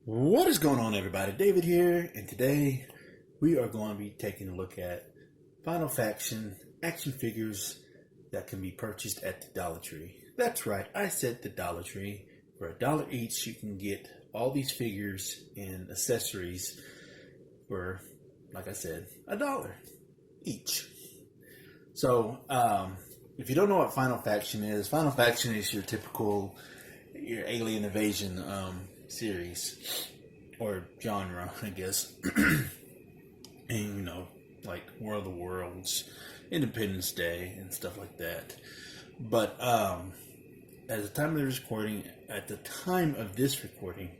What is going on, everybody? David here, and today we are going to be taking a look at Final Faction action figures that can be purchased at the Dollar Tree. That's right, I said the Dollar Tree. For $1 each, you can get all these figures and accessories for, like I said, $1 each. So, if you don't know what Final Faction is your typical alien invasion series or genre, I guess. And like War of the Worlds, Independence Day, and stuff like that. But at the time of this recording,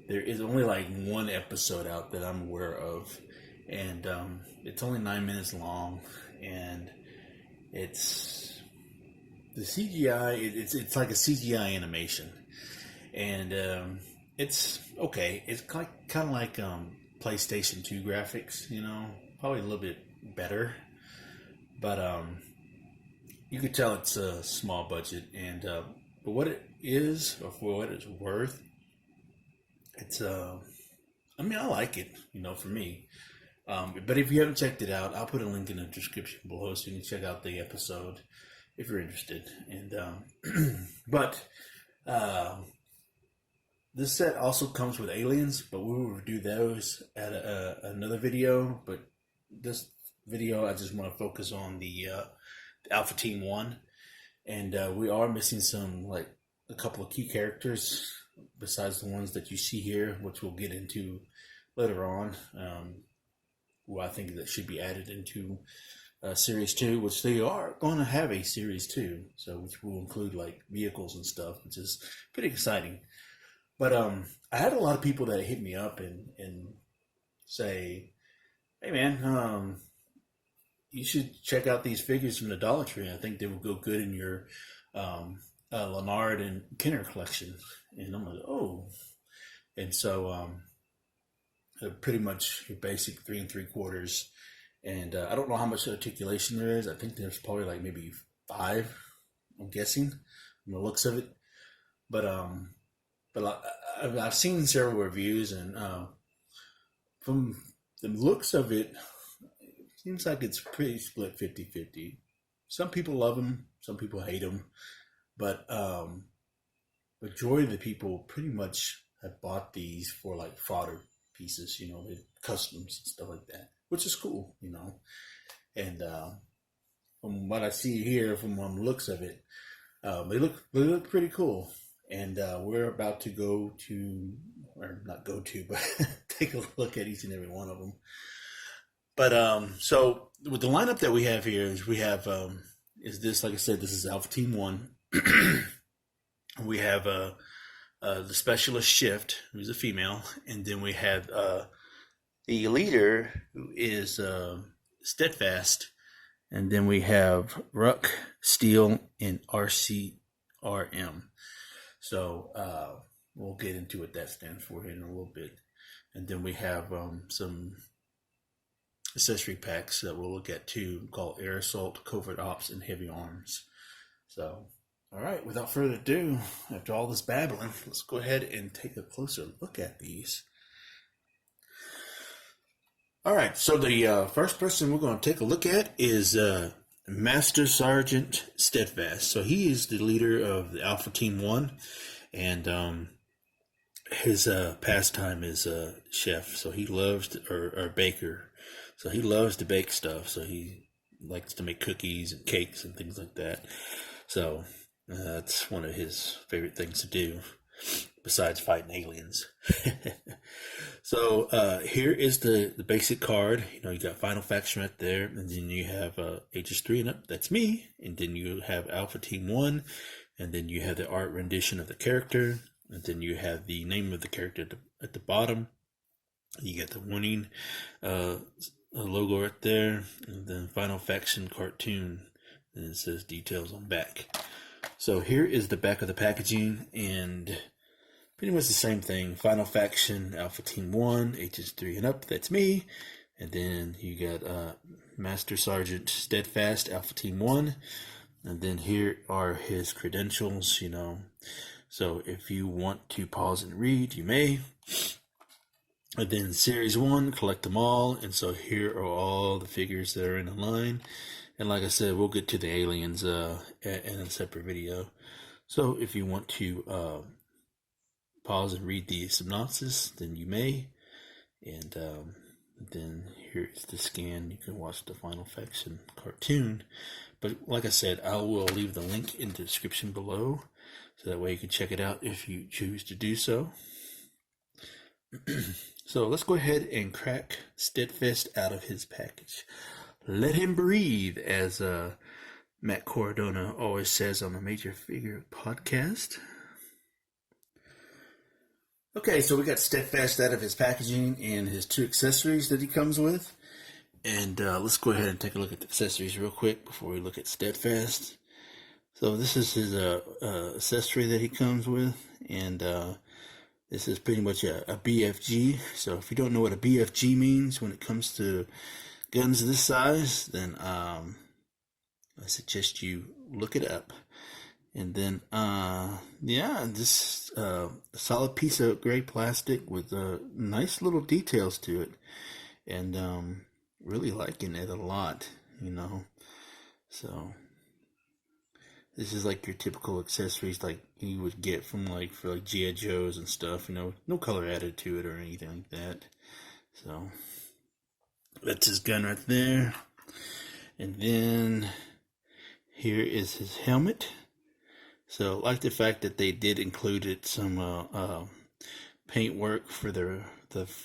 there is only like one episode out that I'm aware of, and it's only 9 minutes long, and it's the CGI. It's like a CGI animation. And it's okay. It's kind of like PlayStation 2 graphics, probably a little bit better. But you could tell it's a small budget. And but what it is, or for what it's worth, it's I like it, for me. But if you haven't checked it out, I'll put a link in the description below so you can check out the episode if you're interested. And but this set also comes with aliens, but we will review those at another video. But this video, I just want to focus on the Alpha Team 1. And we are missing a couple of key characters besides the ones that you see here, which we'll get into later on. Who I think that should be added into Series 2, which they are going to have a Series 2, so which will include like vehicles and stuff, which is pretty exciting. But I had a lot of people that hit me up and say, "Hey man, you should check out these figures from the Dollar Tree. I think they would go good in your Leonard and Kenner collection." And I'm like, "Oh," and so pretty much your basic 3 3/4, and I don't know how much articulation there is. I think there's probably like maybe 5. I'm guessing from the looks of it, but I've seen several reviews, and from the looks of it, it seems like it's pretty split 50-50. Some people love them, some people hate them, but majority of the people pretty much have bought these for like fodder pieces, the customs and stuff like that, which is cool, And from what I see here, from the looks of it, they look pretty cool. And we're about to but take a look at each and every one of them. But so with the lineup that we have here is we have like I said, this is Alpha Team 1. We have the Specialist Shift, who's a female, and then we have the leader, who is Steadfast, and then we have Rook, Steele, and RCRM. So we'll get into what that stands for here in a little bit. And then we have some accessory packs that we'll look at too, called Air Assault, Covert Ops, and Heavy Arms. So, all right, without further ado, after all this babbling, let's go ahead and take a closer look at these. All right, so the first person we're going to take a look at is Master Sergeant Steadfast. So he is the leader of the Alpha Team 1, and his pastime is chef. So he loves or baker. So he loves to bake stuff. So he likes to make cookies and cakes and things like that. So that's one of his favorite things to do, besides fighting aliens. So here is the basic card. You got Final Faction right there, and then you have ages 3 and up. That's me. And then you have Alpha Team 1, and then you have the art rendition of the character, and then you have the name of the character at the bottom. You get the winning logo right there, and then Final Faction cartoon, and it says details on back. So here is the back of the packaging, and pretty much the same thing. Final Faction, Alpha Team 1, ages 3 and up, that's me. And then you got Master Sergeant Steadfast, Alpha Team 1. And then here are his credentials, So if you want to pause and read, you may. And then Series 1, collect them all. And so here are all the figures that are in the line. And like I said, we'll get to the aliens in a separate video. So if you want to pause and read the synopsis, then you may. And then here's the scan. You can watch the Final Faction cartoon. But like I said, I will leave the link in the description below, so that way you can check it out if you choose to do so. So let's go ahead and crack Steadfast out of his package. Let him breathe, as Matt Cordona always says on the Major Figure podcast. Okay, so we got Steadfast out of his packaging and his 2 accessories that he comes with. And let's go ahead and take a look at the accessories real quick before we look at Steadfast. So this is his accessory that he comes with. And this is pretty much a BFG. So if you don't know what a BFG means when it comes to guns this size, then I suggest you look it up. And then, yeah, this a solid piece of gray plastic with nice little details to it, and really liking it a lot, you know. So this is like your typical accessories like you would get from for like G.I. Joes and stuff, you know, no color added to it or anything like that. So that's his gun right there. And then here is his helmet. So I like the fact that they did included some paint work for the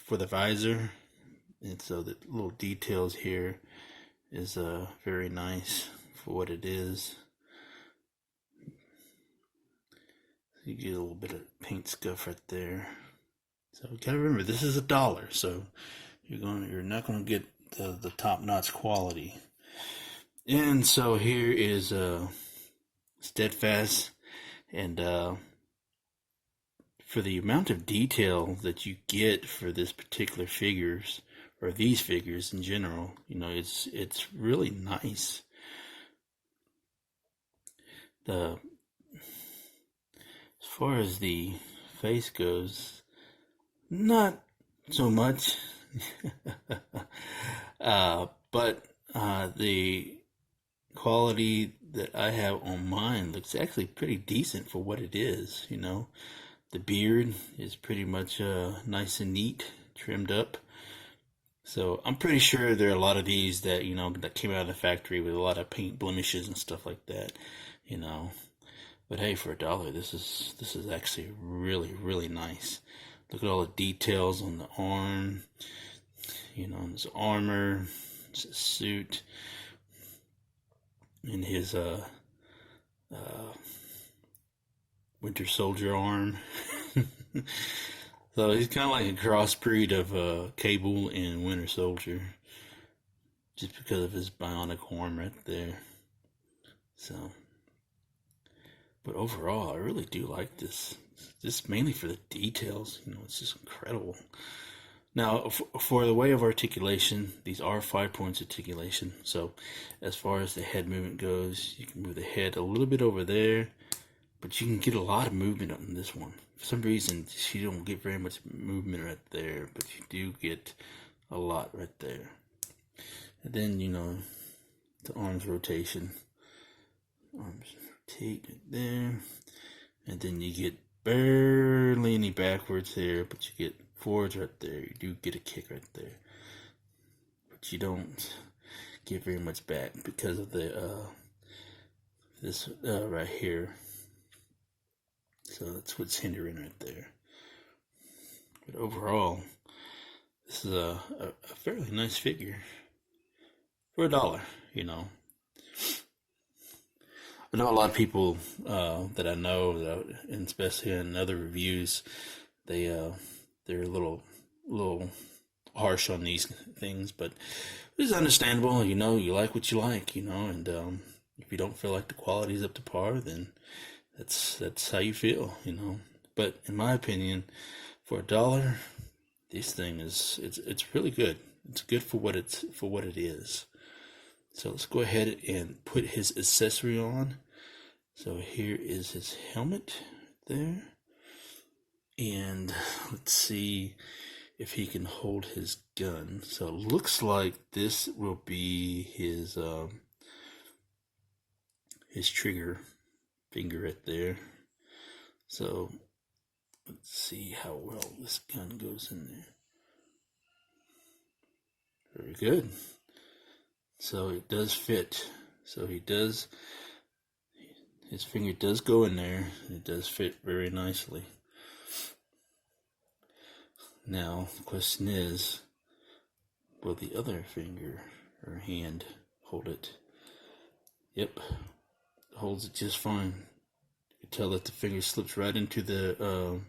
visor, and so the little details here is very nice for what it is. You get a little bit of paint scuff right there. So you gotta remember, this is $1, so you're not gonna get the top-notch quality. And so here is Steadfast, and for the amount of detail that you get for this particular figures, or these figures in general, you know, it's really nice. As far as the face goes, not so much, but the quality that I have on mine looks actually pretty decent for what it is, you know. The beard is pretty much nice and neat, trimmed up. So I'm pretty sure there are a lot of these that, you know, that came out of the factory with a lot of paint blemishes and stuff like that, you know. But hey, for $1, this is actually really, really nice. Look at all the details on the arm, you know, his armor, his suit, and his Winter Soldier arm. So he's kind of like a crossbreed of Cable and Winter Soldier, just because of his bionic arm right there. So, but overall, I really do like this. Just mainly for the details, you know, it's just incredible. Now, for the way of articulation, these are 5 points articulation. So, as far as the head movement goes, you can move the head a little bit over there, but you can get a lot of movement on this one. For some reason, you don't get very much movement right there, but you do get a lot right there. And then, you know, the arms rotation. Arms rotate right there. And then you get barely any backwards there, but you get forwards right there. You do get a kick right there, but you don't get very much back because of the this right here. So that's what's hindering right there. But overall, this is a fairly nice figure for $1, you know. I know a lot of people that I know, and especially in other reviews, they're a little harsh on these things, but it's understandable. You know, you like what you like, you know, and if you don't feel like the quality is up to par, then that's how you feel, you know. But in my opinion, for $1, this thing it's really good. It's good for what it is. So let's go ahead and put his accessory on. So here is his helmet there. And let's see if he can hold his gun. So it looks like this will be his trigger finger right there. So let's see how well this gun goes in there. Very good. So it does fit. So his finger does go in there. It does fit very nicely. Now, the question is, will the other finger or hand hold it? Yep, it holds it just fine. You can tell that the finger slips right into the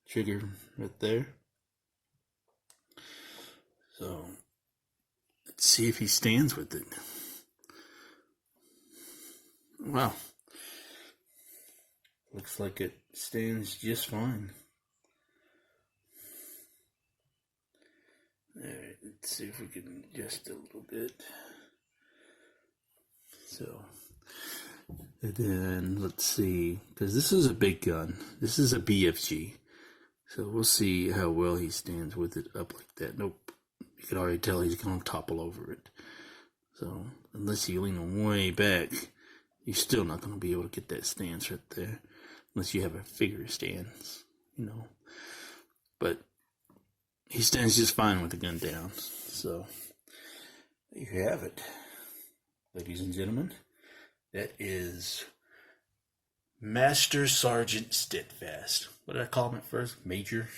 trigger right there. So, let's see if he stands with it. Wow. Looks like it stands just fine. Alright, let's see if we can adjust a little bit. So, and then let's see, because this is a big gun. This is a BFG. So we'll see how well he stands with it up like that. Nope. You can already tell he's going to topple over it. So, unless you lean him way back, you're still not going to be able to get that stance right there. Unless you have a figure stance, you know. But he stands just fine with the gun down. So, there you have it. Ladies and gentlemen, that is Master Sergeant Steadfast. What did I call him at first? Major?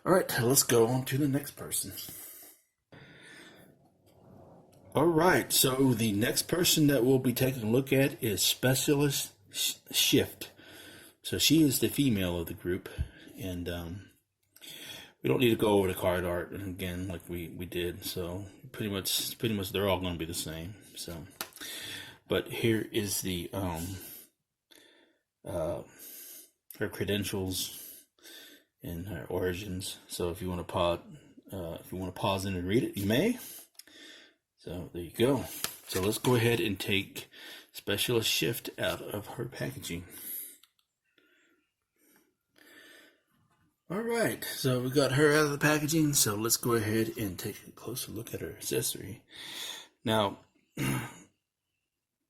Alright, let's go on to the next person. Alright, so the next person that we'll be taking a look at is Specialist Shift. So she is the female of the group, and we don't need to go over the card art again like we did. So pretty much they're all going to be the same. So, but here is the her credentials and her origins. So if you want to pause in and read it, you may. So there you go. So let's go ahead and take Specialist Shift out of her packaging. Alright, so we got her out of the packaging, so let's go ahead and take a closer look at her accessory. Now,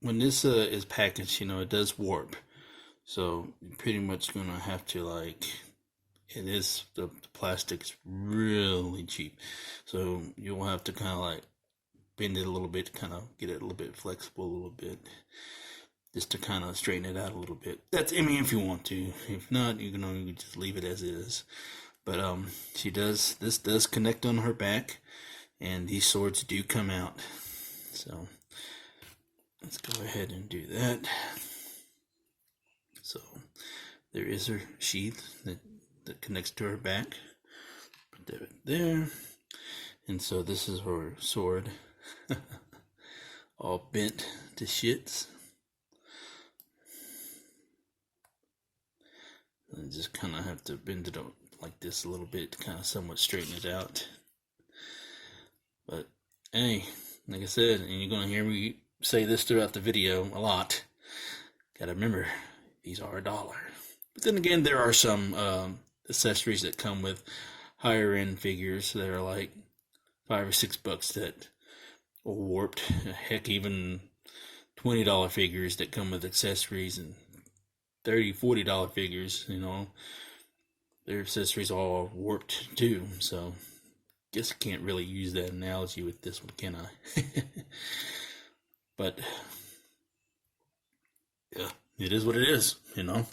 when this is packaged, you know, it does warp. So you're pretty much going to have to, like, the plastic's really cheap. So you'll have to kind of like bend it a little bit to kind of get it a little bit flexible a little bit. Just to kind of straighten it out a little bit. That's, I mean, if you want to. If not, you can just leave it as is. But this does connect on her back, and these swords do come out. So let's go ahead and do that. So there is her sheath that connects to her back. Put that right there. And so this is her sword, all bent to shits. And just kind of have to bend it up like this a little bit to kind of somewhat straighten it out. But hey, like I said, and you're going to hear me say this throughout the video a lot, gotta remember, these are $1. But then again, there are some accessories that come with higher end figures that are like $5 or $6 that are warped. Heck, even $20 figures that come with accessories, and $30, $40 figures, you know, their accessories all warped too. So, guess I can't really use that analogy with this one, can I? But yeah, it is what it is, you know.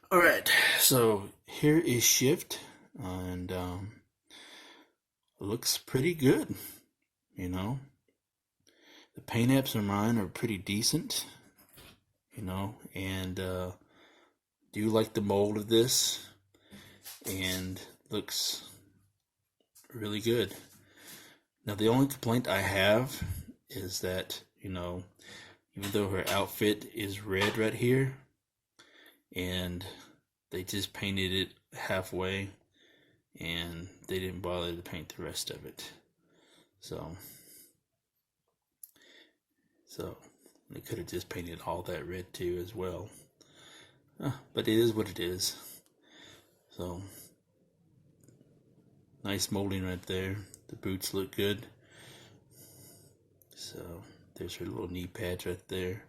All right, so here is Shift, and looks pretty good, you know. The paint apps on mine are pretty decent. You know, and do like the mold of this, and looks really good. Now the only complaint I have is that, you know, even though her outfit is red right here, and they just painted it halfway, and they didn't bother to paint the rest of it. So they could have just painted all that red too as well. But it is what it is. So, nice molding right there. The boots look good. So, there's her little knee pads right there.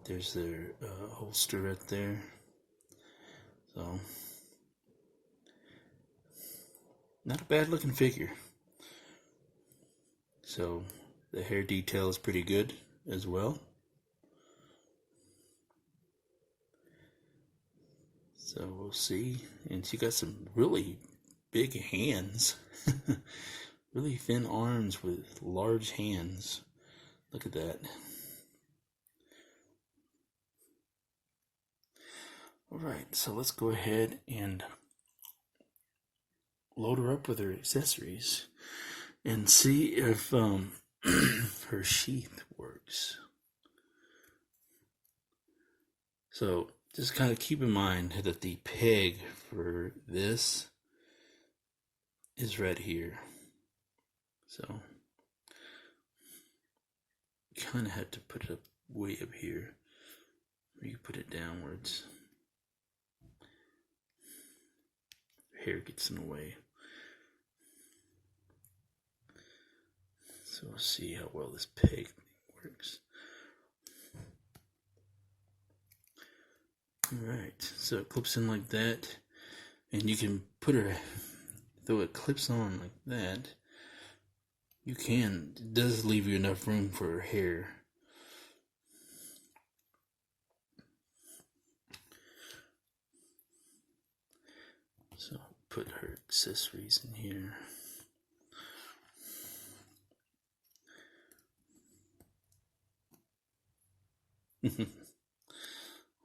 There's their holster right there. So, not a bad looking figure. So, the hair detail is pretty good as well. So we'll see. And she got some really big hands. Really thin arms with large hands. Look at that. Alright, so let's go ahead and load her up with her accessories and see if her sheath works. So just kind of keep in mind that the peg for this is right here. So you kind of have to put it up way up here, or you put it downwards. Hair gets in the way. So we'll see how well this peg works. Alright, so it clips in like that, and you can put her, though it clips on like that, you can, it does leave you enough room for her hair. So I'll put her accessories in here.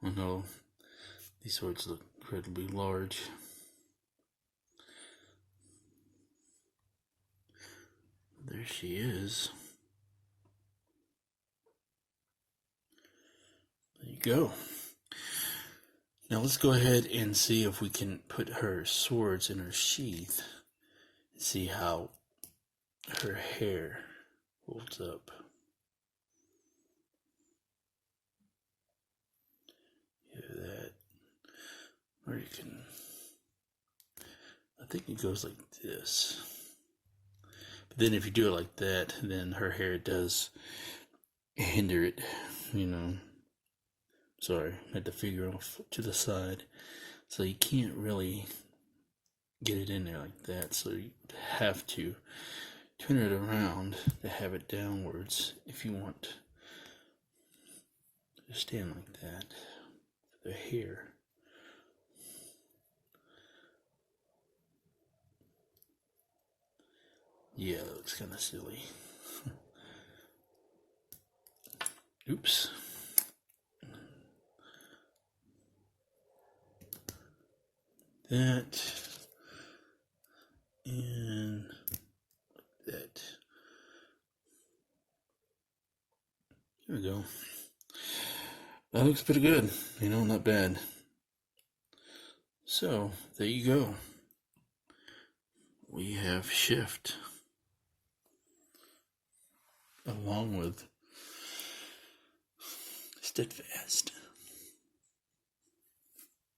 I know these swords look incredibly large. There she is. There you go. Now let's go ahead and see if we can put her swords in her sheath and see how her hair holds up. Hear that? Or you can, I think it goes like this. But then if you do it like that, then her hair does hinder it, you know. Sorry, I had the figure off to the side. So you can't really get it in there like that. So you have to turn it around to have it downwards if you want to stand like that. The hair. Yeah, that looks kind of silly. Oops. That. And that. There we go. That looks pretty good. You know, not bad. So, there you go. We have Shift. Along with Steadfast.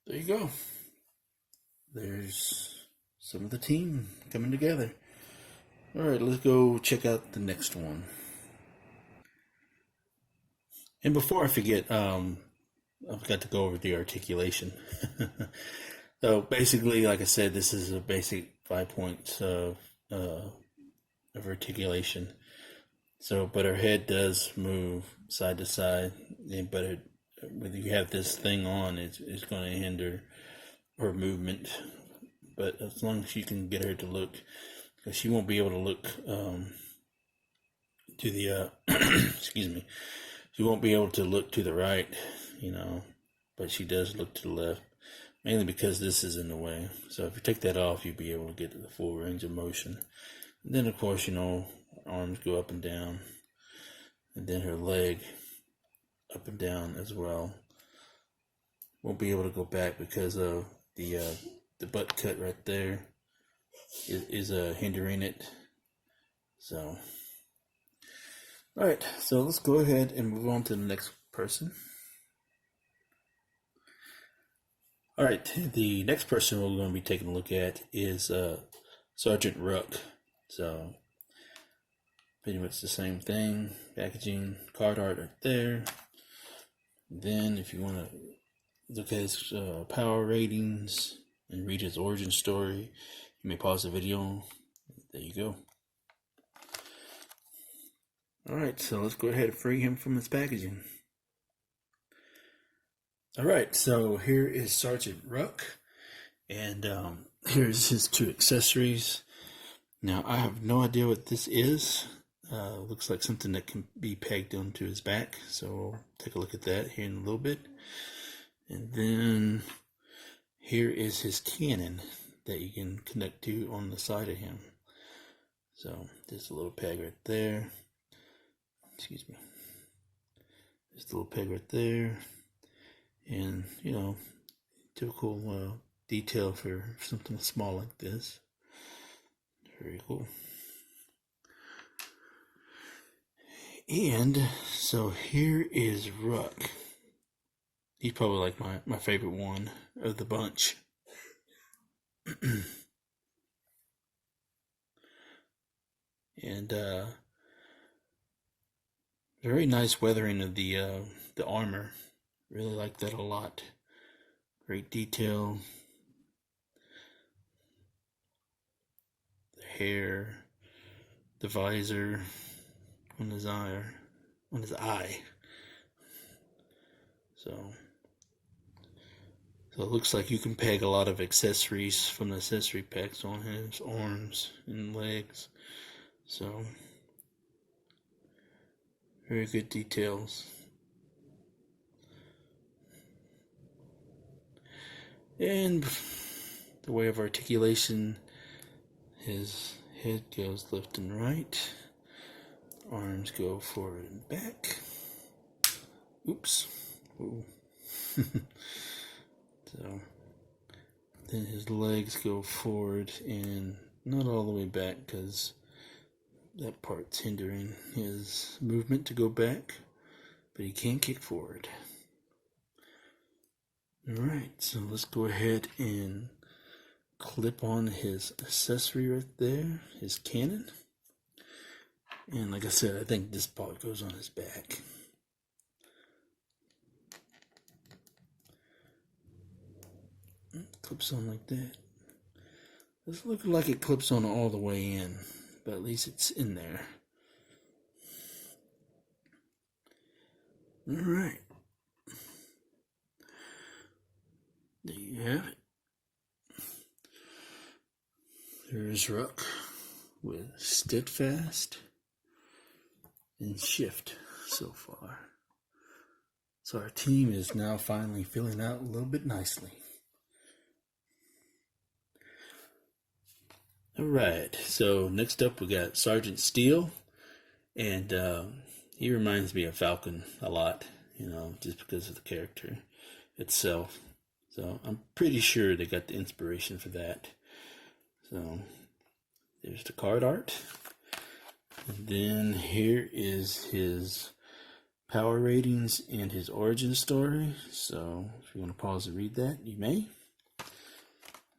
There you go. There's some of the team coming together. Alright, let's go check out the next one. And before I forget, I forgot to go over the articulation. So basically, like I said, this is a basic 5 points of articulation. So, but her head does move side to side, but when you have this thing on, it's going to hinder her movement. But as long as you can get her to look, because she won't be able to look to the, excuse me, she won't be able to look to the right, you know, but she does look to the left, mainly because this is in the way. So if you take that off, you'll be able to get the full range of motion. And then, of course, you know, arms go up and down, and then her leg up and down as well. Won't be able to go back because of the butt cut right there is hindering it. So, all right, so let's go ahead and move on to the next person. All right, the next person we're going to be taking a look at is Sergeant Rook. So, pretty much the same thing. Packaging, card art right there. Then, if you want to look at his power ratings and read his origin story, you may pause the video. There you go. Alright, so let's go ahead and free him from his packaging. Alright, so here is Sergeant Rook, and here's his two accessories. Now, I have no idea what this is. Looks like something that can be pegged onto his back, so we'll take a look at that here in a little bit. And then here is his cannon that you can connect to on the side of him. So there's a little peg right there. Excuse me. There's a little peg right there. And, you know, typical detail for something small like this. Very cool. And so here is Rook. He's probably like my favorite one of the bunch. And very nice weathering of the armor. Really like that a lot. Great detail. The hair, the visor on his eye. So it looks like you can peg a lot of accessories from the accessory packs on his arms and legs. So very good details. And the way of articulation, his head goes left and right. Arms go forward and back. Oops. Ooh. So then his legs go forward and not all the way back because that part's hindering his movement to go back, but he can kick forward. Alright, so let's go ahead and clip on his accessory right there, his cannon. And like I said, I think this part goes on his back. Clips on like that. Doesn't look like it clips on all the way in, but at least it's in there. Alright. There you have it. There's Rook with Steadfast and Shift so far. So our team is now finally filling out a little bit nicely. Alright, so next up we got Sergeant Steele, and he reminds me of Falcon a lot, you know, just because of the character itself. So I'm pretty sure they got the inspiration for that. So there's the card art. And then here is his power ratings and his origin story. So if you want to pause and read that, you may.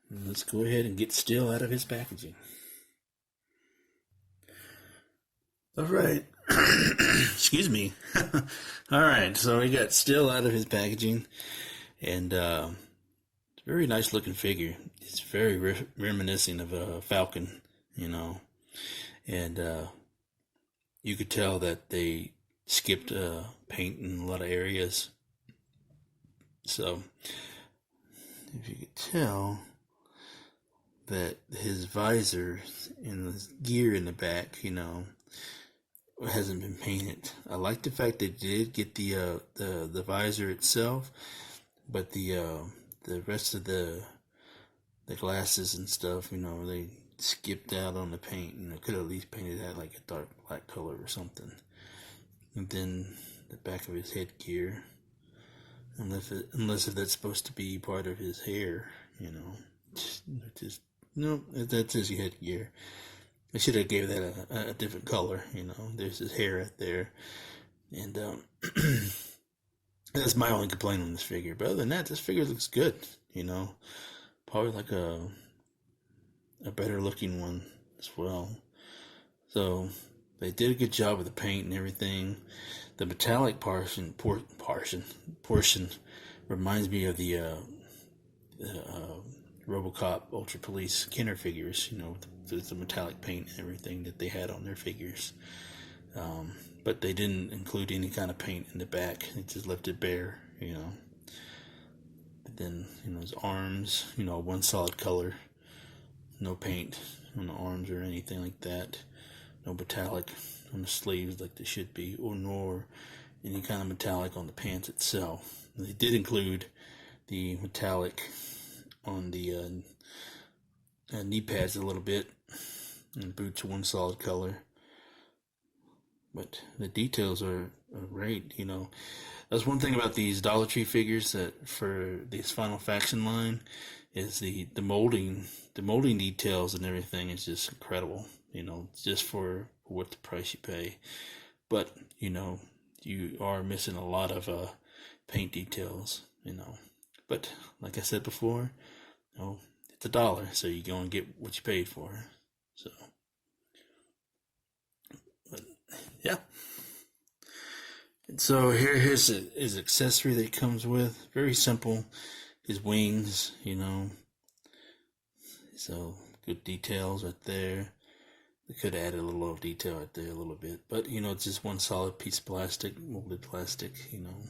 And let's go ahead and get Steele out of his packaging. Alright. Excuse me. Alright, so we got Steele out of his packaging. And it's a very nice looking figure. It's very reminiscent of a Falcon, you know. And you could tell that they skipped paint in a lot of areas. So if you could tell that his visor and his gear in the back, you know, hasn't been painted. I like the fact they did get the visor itself, but the rest of the glasses and stuff, you know, they skipped out on the paint. You know, could have at least painted that like a dark black color or something. And then the back of his headgear, unless if that's supposed to be part of his hair, you know, just no, that's his headgear. I should have gave that a different color, you know. There's his hair right there, and that's my only complaint on this figure. But other than that, this figure looks good. you know. Probably like a better looking one as well. So they did a good job with the paint and everything. The metallic portion reminds me of the RoboCop Ultra Police Kenner figures, you know, with the metallic paint and everything that they had on their figures. But they didn't include any kind of paint in the back. They just left it bare, you know. But then, you know, his arms, you know, one solid color. No paint on the arms or anything like that. No metallic on the sleeves like they should be, or nor any kind of metallic on the pants itself. They did include the metallic on the knee pads a little bit, and boots are one solid color. But the details are great, you know. That's one thing about these Dollar Tree figures, that for this Final Faction line, is the molding details and everything is just incredible, you know, just for what the price you pay. But, you know, you are missing a lot of paint details, you know. But like I said before, you know, it's $1, so you're going to get what you paid for. So, but, yeah. And so here's his accessory that he comes with. Very simple. His wings, you know. So good details right there. They could add a little of detail right there a little bit, but you know, it's just one solid piece of plastic, molded plastic, you know.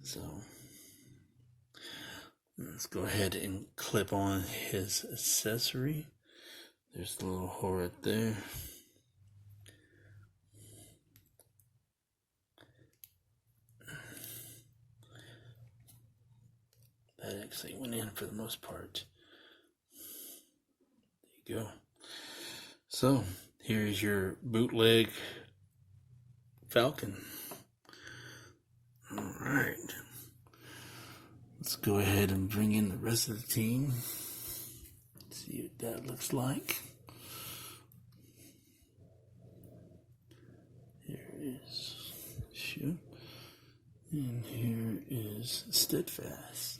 So let's go ahead and clip on his accessory. There's the little hole right there. That actually went in for the most part. There you go. So here's your bootleg Falcon. All right. Let's go ahead and bring in the rest of the team. See what that looks like. Here is Shoot. And here is Steadfast.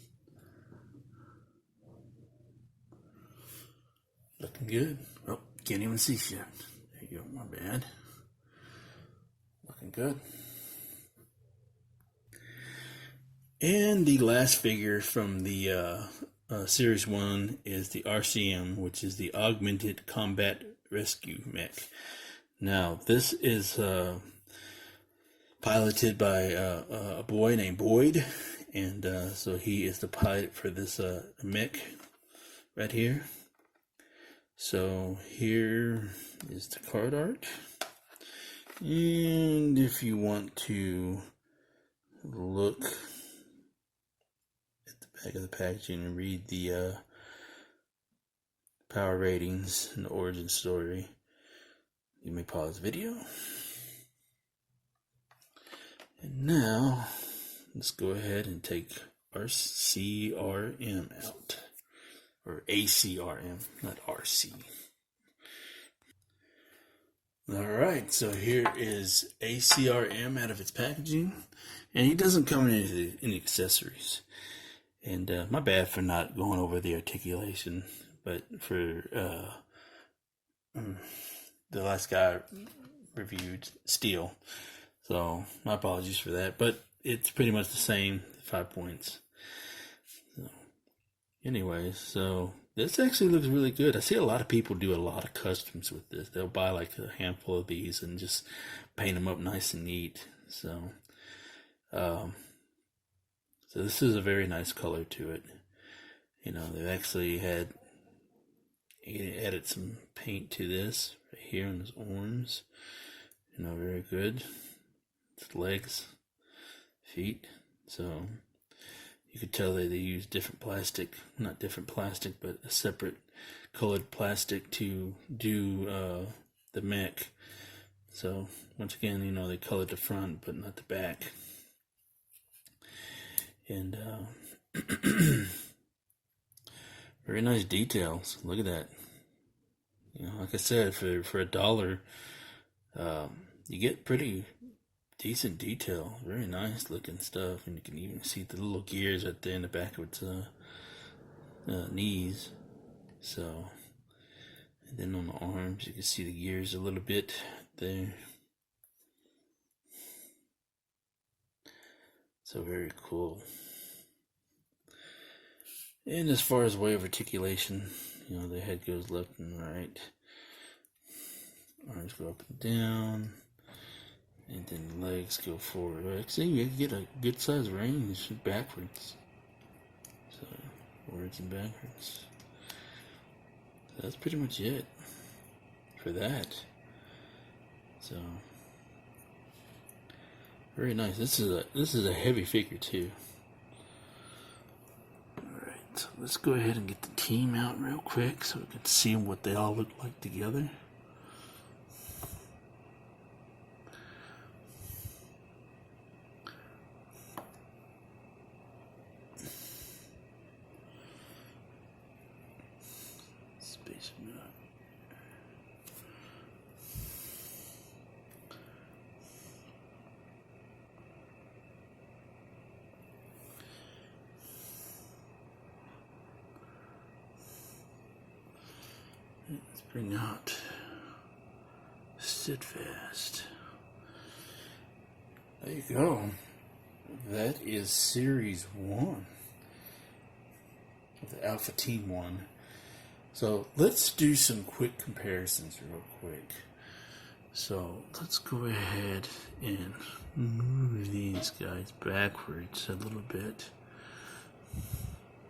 Looking good. Oh, can't even see shit. There you go, my bad. Looking good. And the last figure from the Series 1 is the RCM, which is the Augmented Combat Rescue Mech. Now, this is piloted by a boy named Boyd, and so he is the pilot for this mech right here. So here is the card art, and if you want to look at the back of the packaging and read the power ratings and the origin story, you may pause the video. And now let's go ahead and take our CRM out. Or ACRM, not RC. Alright, so here is ACRM out of its packaging. And he doesn't come in any accessories. And my bad for not going over the articulation. But for the last guy reviewed Steele. So my apologies for that. But it's pretty much the same, 5 points. Anyways, so this actually looks really good. I see a lot of people do a lot of customs with this. They'll buy like a handful of these and just paint them up nice and neat. So, so this is a very nice color to it. You know, they've actually added some paint to this right here on his arms. You know, very good. His legs, feet. So you could tell that they use different plastic, not different plastic, but a separate colored plastic to do the mech. So once again, you know, they colored the front, but not the back. And very nice details. Look at that. You know, like I said, for $1, you get pretty decent detail, very nice looking stuff, and you can even see the little gears right there in the back of its knees. So, and then on the arms, you can see the gears a little bit there. So very cool. And as far as way of articulation, you know, the head goes left and right. Arms go up and down. And then the legs go forward. Actually, you get a good size range backwards. So, forwards and backwards. So that's pretty much it for that. So, very nice. This is a heavy figure too. Alright, so let's go ahead and get the team out real quick so we can see what they all look like together. Space them out. Let's bring out Steadfast. There you go. That is Series 1. The Alpha Team 1. So let's do some quick comparisons real quick. So let's go ahead and move these guys backwards a little bit.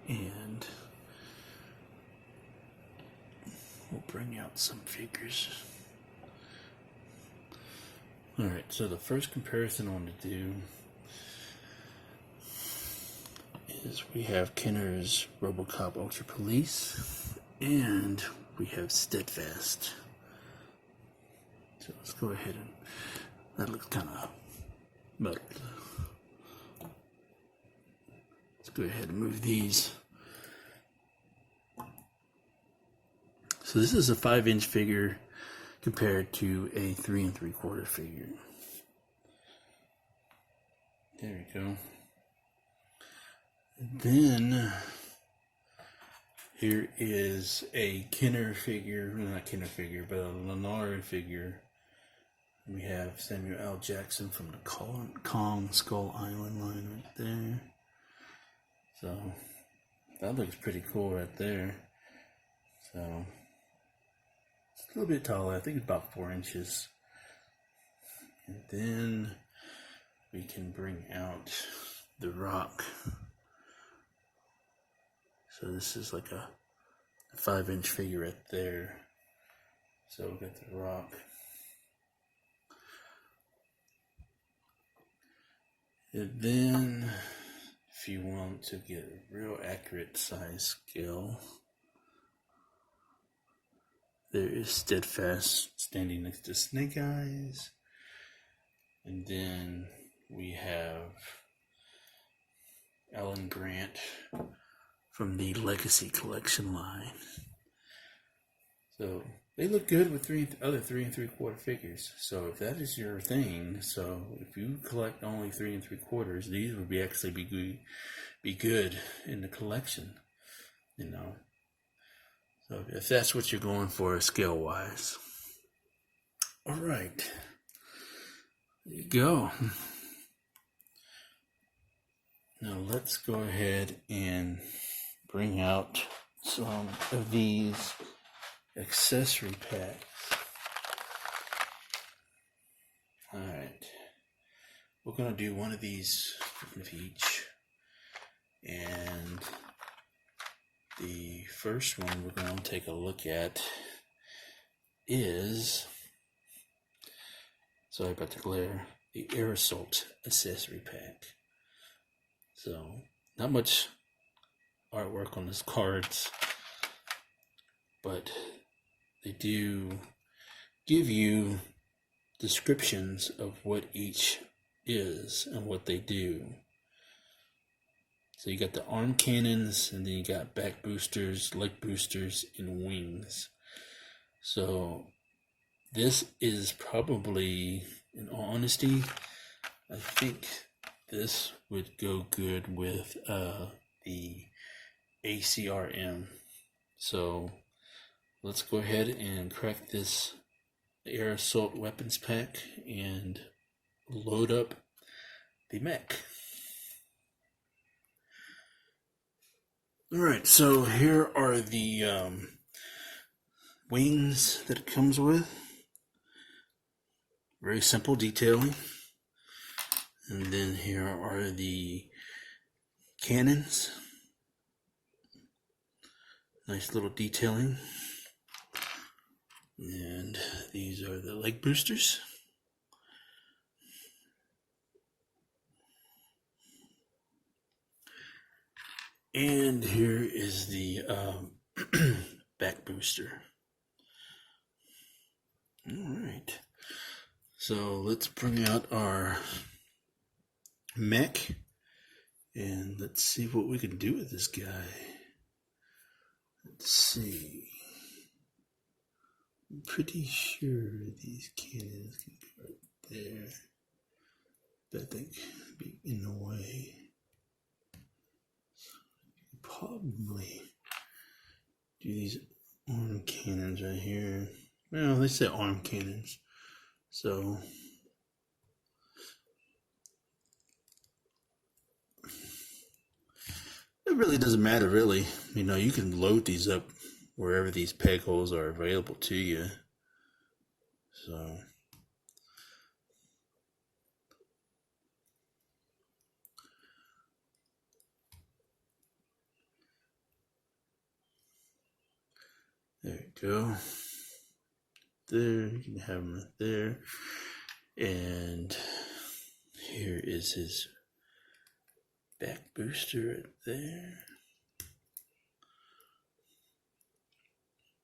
And we'll bring out some figures. Alright, so the first comparison I want to do is we have Kenner's RoboCop Ultra Police, and we have Steadfast. So let's go ahead and, that looks kind of muddled. Let's go ahead and move these. So this is a 5-inch figure compared to a 3 3/4 figure. There we go. Then here is a Kenner figure, not Kenner figure, but a Lennar figure. We have Samuel L. Jackson from the Kong Skull Island line right there. So that looks pretty cool right there. So it's a little bit taller. I think it's about 4 inches. And then we can bring out the Rock. So this is like a 5-inch figure right there. So we got the Rock. And then if you want to get a real accurate size scale, there is Steadfast standing next to Snake Eyes. And then we have Alan Grant from the Legacy Collection line. So they look good with other 3 3/4 figures. So if that is your thing, so if you collect only 3 3/4, these would be good in the collection, you know. So if that's what you're going for scale wise. All right, there you go. Now let's go ahead and bring out some of these accessory packs. Alright, we're going to do one of these of each, and the first one we're going to take a look at is, sorry about the glare, the Air Assault accessory pack. So not much artwork on his cards, but they do give you descriptions of what each is and what they do. So you got the arm cannons, and then you got back boosters, leg boosters, and wings. So this is probably, in all honesty, I think this would go good with the ACRM. So let's go ahead and crack this air assault weapons pack and load up the mech. Alright, so here are the wings that it comes with. Very simple detailing. And then here are the cannons. Nice little detailing. And these are the leg boosters. And here is the back booster. Alright. So let's bring out our mech and let's see what we can do with this guy. Let's see. I'm pretty sure these cannons can go right there. That thing could be in the way. So probably do these arm cannons right here. Well, they say arm cannons. So it really doesn't matter, really. You know, you can load these up wherever these peg holes are available to you. So there you go. There, you can have him right there. And here is his back booster right there.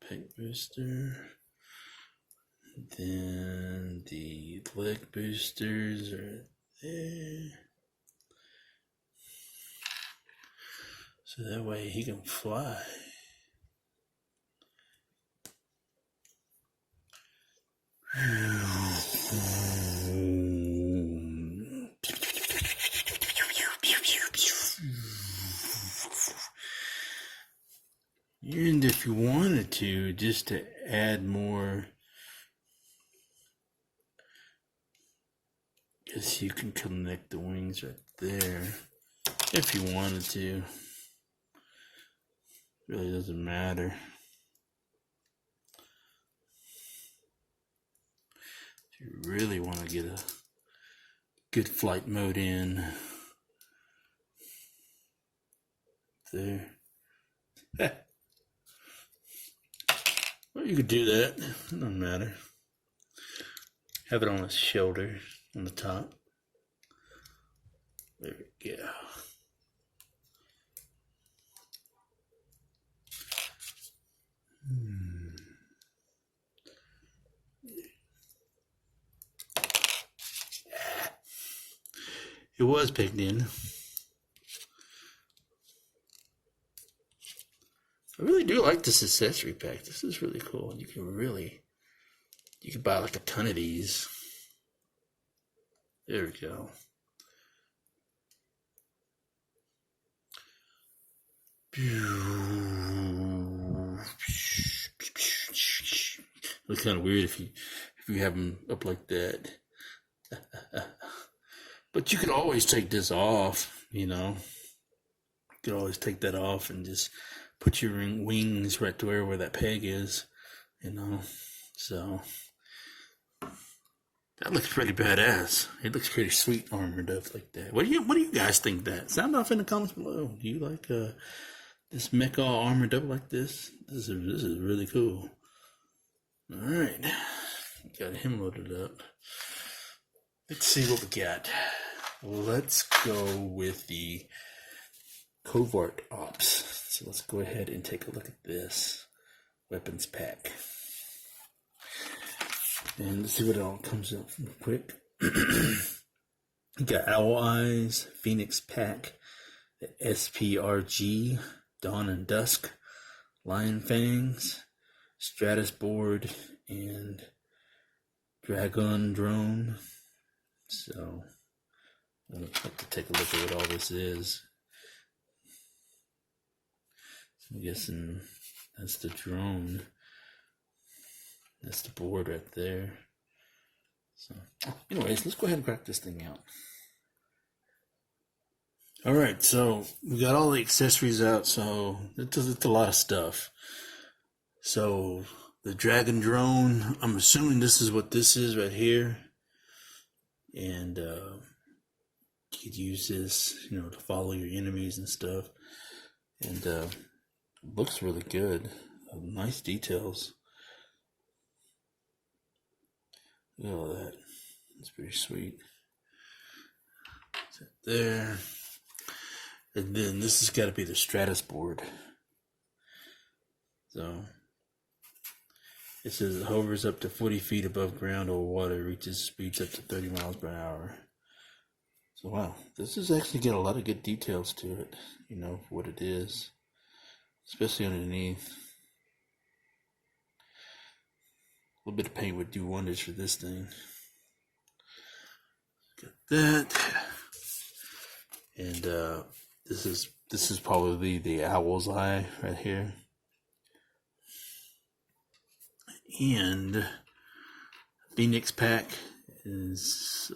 Back booster. Then the leg boosters are there. So that way he can fly. And if you wanted to, just to add more, guess you can connect the wings right there if you wanted to. Really doesn't matter. If you really want to get a good flight mode in there. Well, you could do that. It doesn't matter. Have it on his shoulder, on the top. There we go. It was pegged in. I really do like this accessory pack. This is really cool. You can buy like a ton of these. There we go. Looks kind of weird if you have them up like that. But you could always take this off, you know. You could always take that off and just put your wings right to where that peg is, you know. So that looks pretty badass. It looks pretty sweet armored up like that. What do you guys think of that? Sound off in the comments below. Do you like this mech all armored up like this? This is really cool. All right, got him loaded up. Let's see what we got. Let's go with the Covert Ops. So let's go ahead and take a look at this weapons pack. And let's see what it all comes up real quick. You got Owl Eyes, Phoenix Pack, the SPRG, Dawn and Dusk, Lion Fangs, Stratus Board, and Dragon Drone. So I'm going to take a look at what all this is. I'm guessing that's the drone. That's the board right there. So, anyways, let's go ahead and crack this thing out. Alright, so we got all the accessories out, so it's a lot of stuff. So, the Dragon Drone, I'm assuming this is what this is right here. And, you could use this, to follow your enemies and stuff. And, looks really good. Nice details. Look at all that. It's pretty sweet. Set there. And then this has got to be the Stratus Board. So it says it hovers up to 40 feet above ground over water, reaches speeds up to 30 miles per hour. So wow, this has actually got a lot of good details to it, for what it is, especially underneath. A little bit of paint would do wonders for this thing. Got that. And this is probably the owl's eye right here. And Phoenix pack is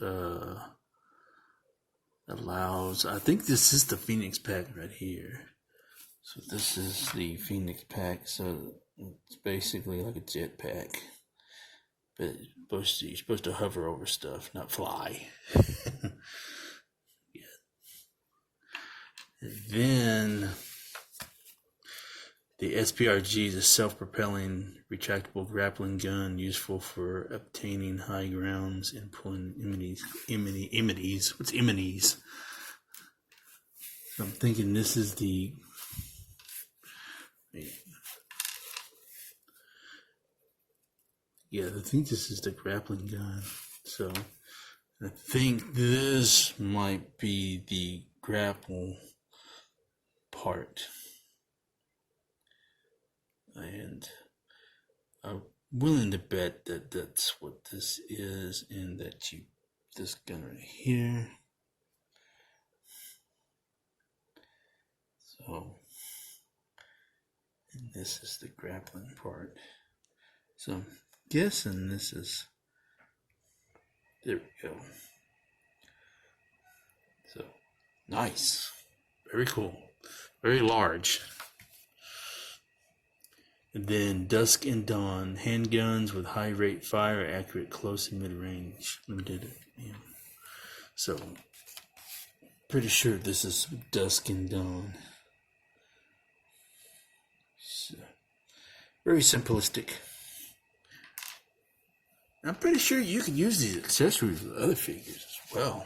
allows, I think this is the Phoenix pack right here. So this is the Phoenix pack. So it's basically like a jet pack, but you're supposed to hover over stuff, not fly. Then the SPRG is a self-propelling retractable grappling gun useful for obtaining high grounds and pulling immunities. What's immunities? So I'm thinking this is the... Yeah, I think this is the grappling gun. So I think this might be the grapple part, and I'm willing to bet that that's what this is, and that this gun right here. So, and this is the grappling part. So I'm guessing this is, there we go. So nice, very cool. Very large. And then Dusk and Dawn, handguns with high rate fire, accurate close and mid range, limited. Yeah. So, pretty sure this is Dusk and Dawn. So, very simplistic. I'm pretty sure you could use these accessories with other figures as well.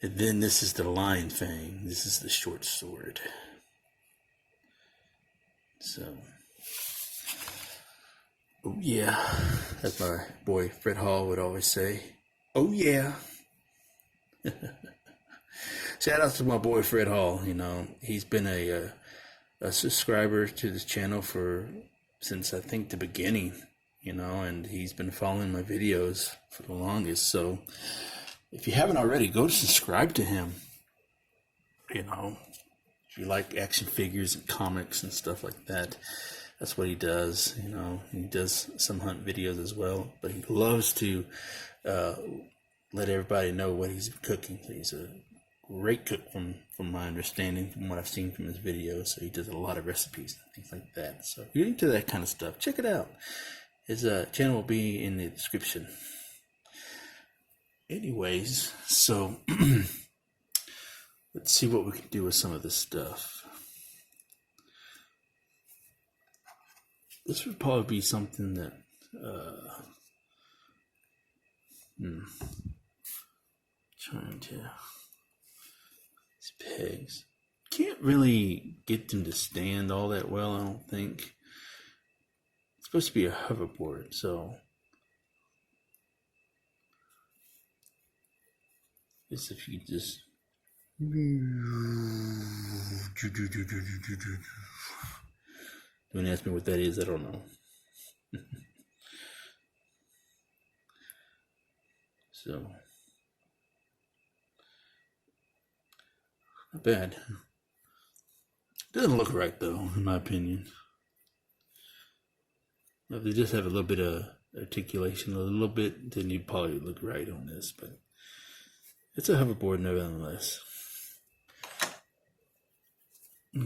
And then this is the Lion Fang. This is the short sword. So, oh yeah, as my boy Fred Hall would always say, oh yeah. Shout out to my boy Fred Hall. He's been a subscriber to this channel since I think the beginning, and he's been following my videos for the longest. So if you haven't already, go subscribe to him. If you like action figures and comics and stuff like that, that's what he does. He does some hunt videos as well, but he loves to let everybody know what he's cooking. He's a great cook from my understanding, from what I've seen from his videos. So he does a lot of recipes and things like that. So if you're into that kind of stuff, check it out. His channel will be in the description. Anyways, so let's see what we can do with some of this stuff. This would probably be something that trying to, these pegs, can't really get them to stand all that well, I don't think. It's supposed to be a hoverboard, so guess if you just don't ask me what that is, I don't know. So not bad. Doesn't look right though, in my opinion. If they just have a little bit of articulation, a little bit, then you'd probably look right on this. But it's a hoverboard nevertheless.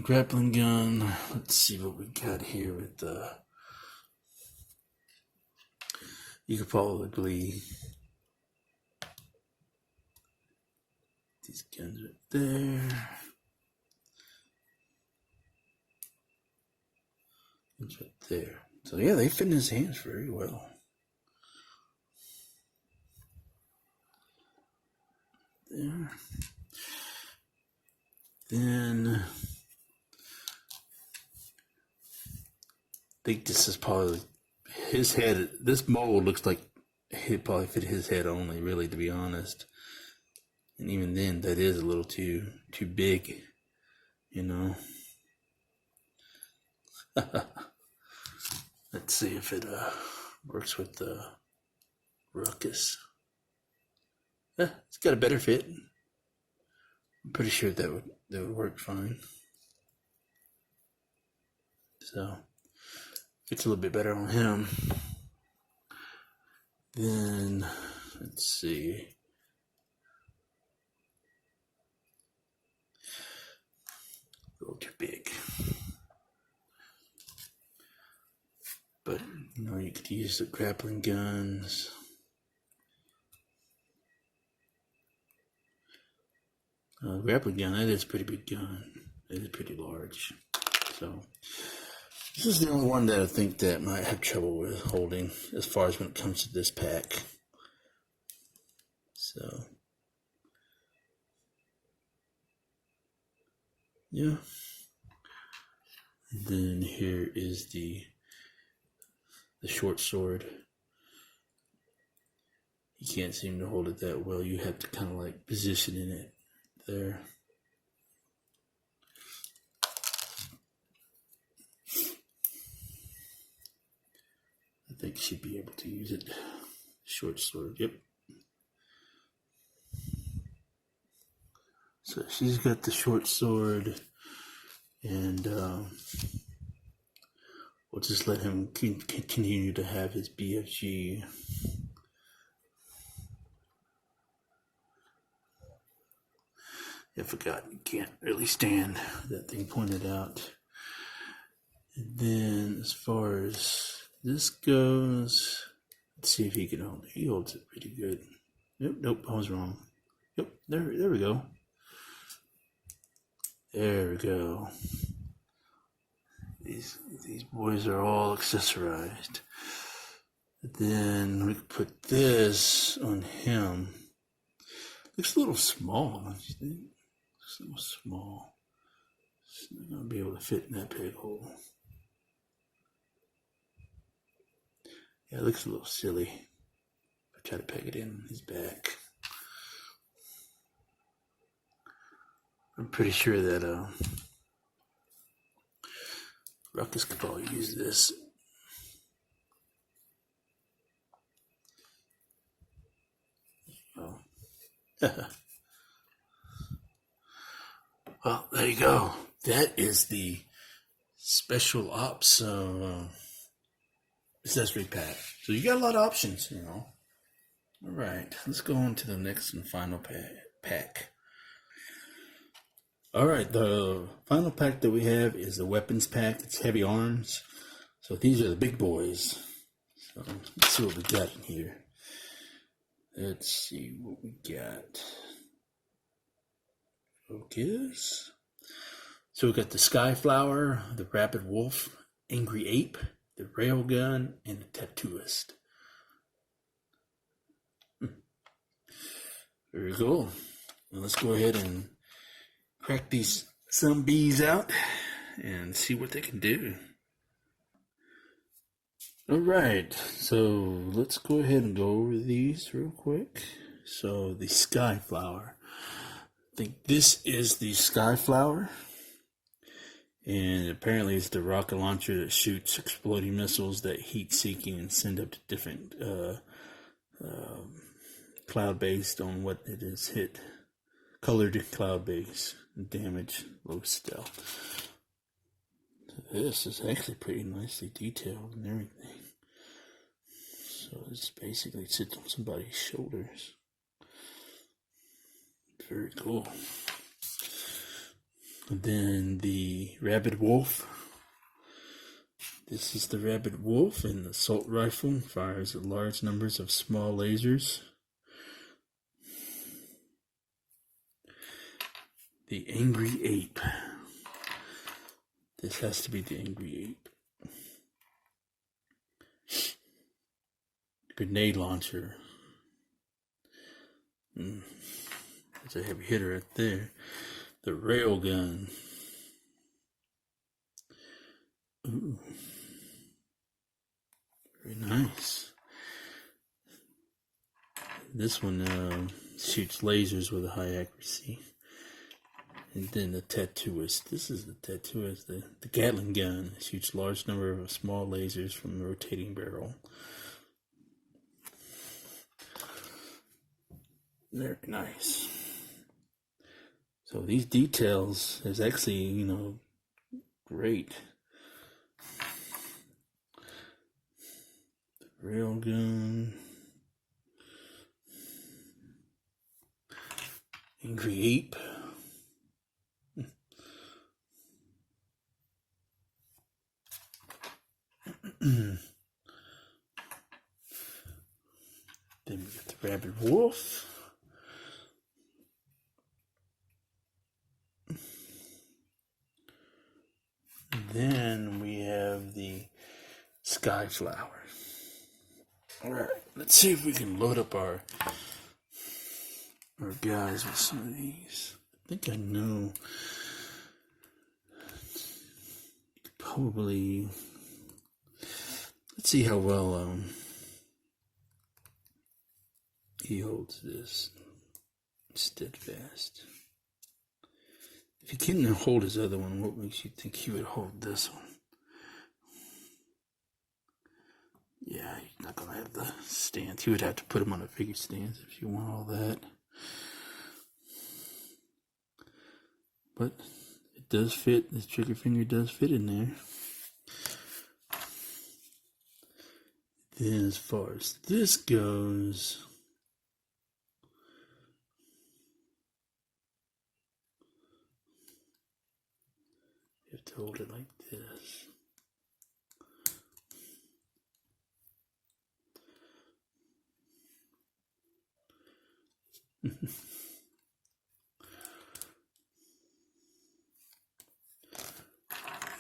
Grappling gun. Let's see what we got here with the. You could probably these guns right there. It's right there. So yeah, they fit in his hands very well. There. Then I think this is probably his head. This mold looks like it probably fit his head only, really, to be honest. And even then, that is a little too big, you know. Let's see if it works with the Ruckus. It's got a better fit. I'm pretty sure that would work fine. So it's a little bit better on him. Then let's see. A little too big. But you know, you could use the grappling guns. Grappling gun, that is a pretty big gun. It is pretty large. So this is the only one that I think that might have trouble with holding as far as when it comes to this pack. So yeah. And then here is the short sword. You can't seem to hold it that well. You have to kind of like position in it there. I think she'd be able to use it. Short sword, yep. So she's got the short sword, and we'll just let him continue to have his BFG. I forgot, you can't really stand that thing pointed out. And then as far as this goes, let's see if he can hold it. He holds it pretty good. Nope, I was wrong. Yep, there we go. There we go. These boys are all accessorized. Then we can put this on him. Looks a little small, don't you think? Looks a little small. It's not gonna be able to fit in that big hole. Yeah, it looks a little silly. I try to peg it in his back. I'm pretty sure that Ruckus could probably use this. Oh. Well, there you go. That is the special ops accessory pack. So you got a lot of options, you know. All right, let's go on to the next and final pack. All right, the final pack that we have is the weapons pack. It's heavy arms. So these are the big boys. So let's see what we got in here. Let's see what we got. Focus. So we got the Skyflower, the Rapid Wolf, Angry Ape, the Railgun, and the Tattooist. Very cool. Well, let's go ahead and crack these some bees out and see what they can do. Alright, so let's go ahead and go over these real quick. So the Skyflower. I think this is the Skyflower. And apparently it's the rocket launcher that shoots exploding missiles that heat seeking and send up to different cloud based on what it is hit. Colored cloud base, damage, low stealth. This is actually pretty nicely detailed and everything. So this basically sits on somebody's shoulders. Very cool. And then the Rabid Wolf. This is the Rabid Wolf, and the assault rifle fires at large numbers of small lasers. The Angry Ape. This has to be the Angry Ape. Grenade launcher. That's a heavy hitter right there. The Railgun. Ooh. Very nice. This one shoots lasers with a high accuracy. And then the Tattooist. This is the Tattooist. The Gatling gun shoots large number of small lasers from a rotating barrel. Very nice. So these details is actually, great. The Railgun. Angry Ape. Then we got the Rabid Wolf. Then we have the Skyflower. Alright, let's see if we can load up our guys with some of these. I think I know. Probably. Let's see how well he holds this. Steadfast. If he couldn't hold his other one, what makes you think he would hold this one? Yeah, he's not going to have the stance. He would have to put him on a figure stance if you want all that. But it does fit. This trigger finger does fit in there. Then as far as this goes, you have to hold it like this.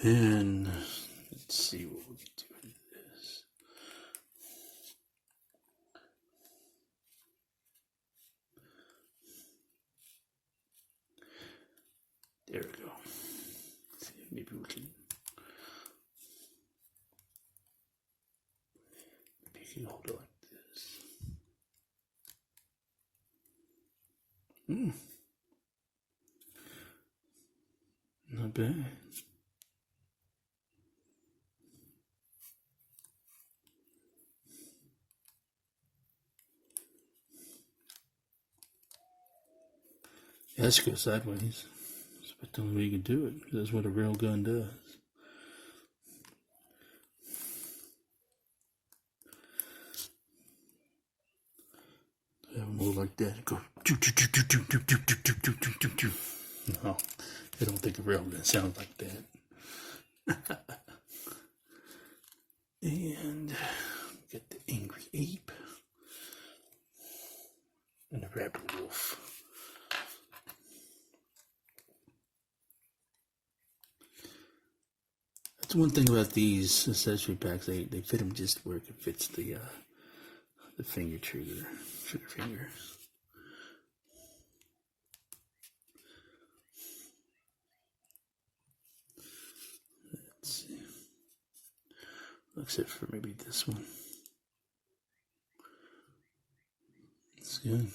Then let's see what we can do with this. There we go. Let's see, maybe we can. Maybe you can hold it like this. Not bad. Yeah, let's go sideways. But the only way you can do it. That's what a railgun does. Have a move like that. Go. No, I don't think a railgun sounds like that. And get the Angry Ape and the Rabid Wolf. That's one thing about these accessory packs. They fit them just where it fits the finger trigger fingers. Let's see. Except for maybe this one. It's good.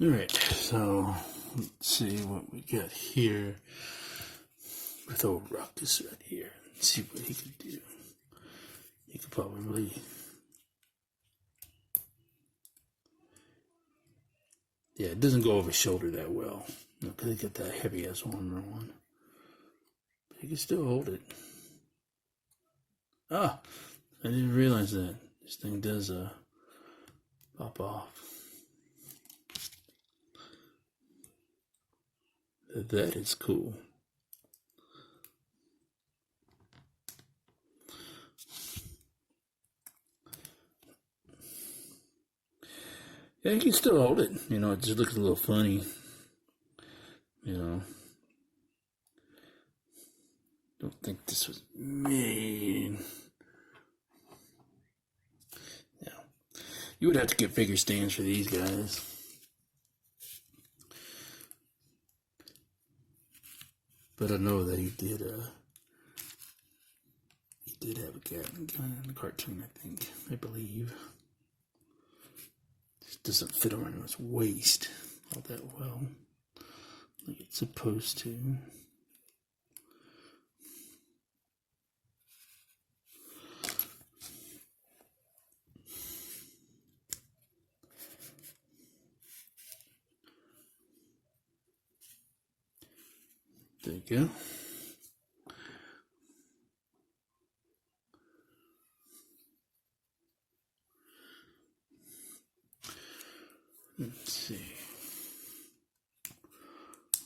Alright, so let's see what we got here with old Ruckus right here. Let's see what he could do. He could probably. Yeah, it doesn't go over his shoulder that well. Because he got that heavy ass armor on. But You can still hold it. Ah, I didn't realize that. This thing does pop off. That is cool. Yeah, you can still hold it. You know, it just looks a little funny. You know. Don't think this was made. Yeah. You would have to get bigger stands for these guys. But I know that he did have a Grappling Gun in the cartoon, I believe. Just doesn't fit around his waist all that well, like it's supposed to. There you go. Let's see.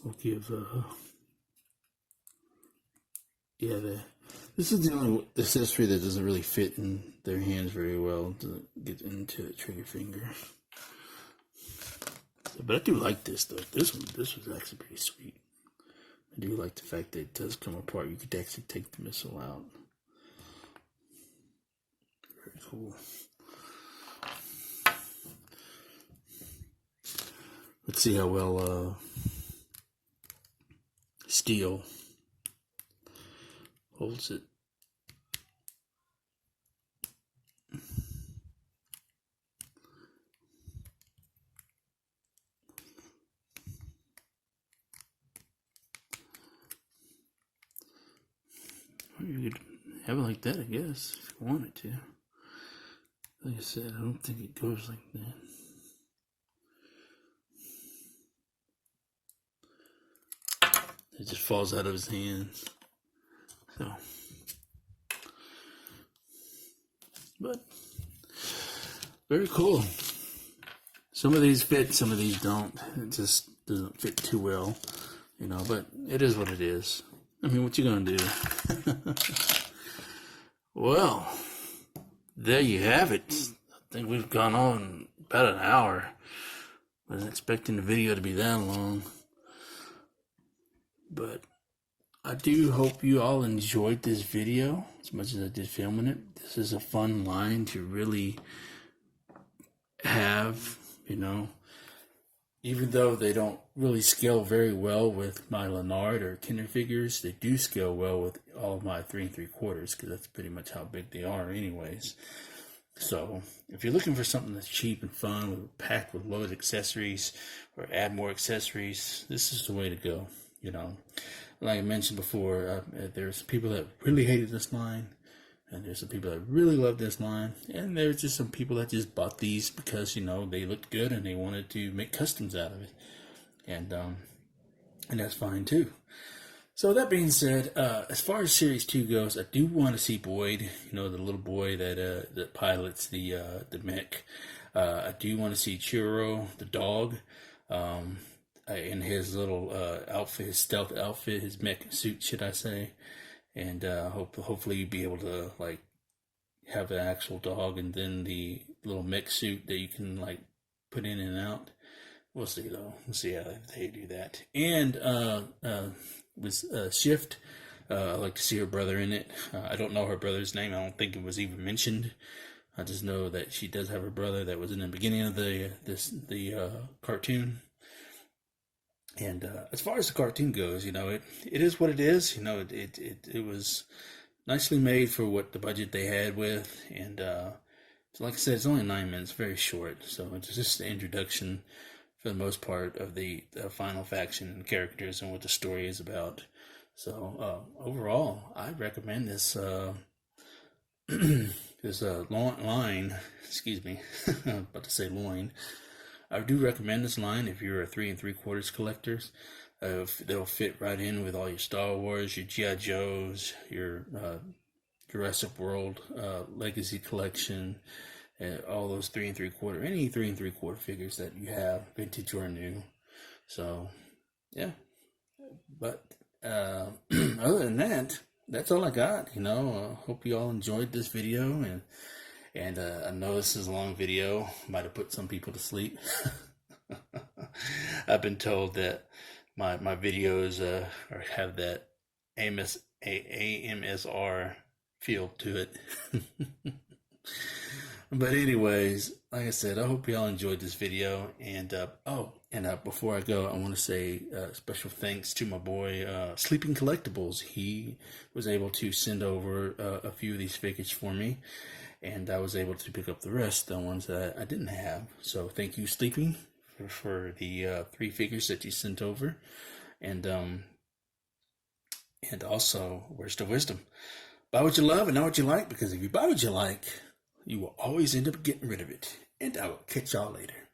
We'll give this is the only accessory that doesn't really fit in their hands very well to get into the trigger finger. But I do like this though. This was actually pretty sweet. I do like the fact that it does come apart. You could actually take the missile out. Very cool. Let's see how well Steele holds it. You could have it like that, I guess, if you wanted to. Like I said, I don't think it goes like that. It just falls out of his hands. So, but very cool. Some of these fit, some of these don't. It just doesn't fit too well, you know, but it is what it is. I mean, what you gonna do? Well, there you have it. I think we've gone on about an hour. Wasn't expecting the video to be that long. But I do hope you all enjoyed this video as much as I did filming it. This is a fun line to really have, you know. Even though they don't really scale very well with my Leonard or Kinder figures, they do scale well with all of my 3 3/4 because that's pretty much how big they are anyways. So if you're looking for something that's cheap and fun, packed with loaded accessories or add more accessories, this is the way to go, you know. Like I mentioned before, there's people that really hated this line, and there's some people that really love this line, and there's just some people that just bought these because, you know, they looked good and they wanted to make customs out of it, and that's fine too. So that being said, as far as Series 2 goes, I do want to see Boyd, you know, the little boy that pilots the mech. I do want to see Churro, the dog, in his little outfit, his stealth outfit, his mech suit, should I say. And hopefully you'll be able to, like, have an actual dog and then the little mech suit that you can, like, put in and out. We'll see, though. We'll see how they do that. And with Shift, I'd like to see her brother in it. I don't know her brother's name. I don't think it was even mentioned. I just know that she does have a brother that was in the beginning of the cartoon. And as far as the cartoon goes, you know, it is what it is. You know, it was nicely made for what the budget they had with. And so like I said, it's only 9 minutes, very short. So it's just the introduction, for the most part, of the final faction and characters and what the story is about. So overall, I recommend this this line. Excuse me, I'm about to say loin. I do recommend this line if you're a 3 3/4 collector. They'll fit right in with all your Star Wars, your G.I. Joes, your Jurassic World Legacy Collection, and all those 3 3/4, any 3 3/4 figures that you have, vintage or new. So, yeah. But other than that, that's all I got. Hope you all enjoyed this video, and I know this is a long video. Might have put some people to sleep. I've been told that my videos have that AMSR feel to it. But anyways, like I said, I hope y'all enjoyed this video. And before I go, I want to say special thanks to my boy Sleeping Collectables. He was able to send over a few of these figures for me, and I was able to pick up the rest, the ones that I didn't have. So thank you, Sleeping, for the 3 figures that you sent over. And also, where's the wisdom? Buy what you love and not what you like, because if you buy what you like, you will always end up getting rid of it. And I will catch y'all later.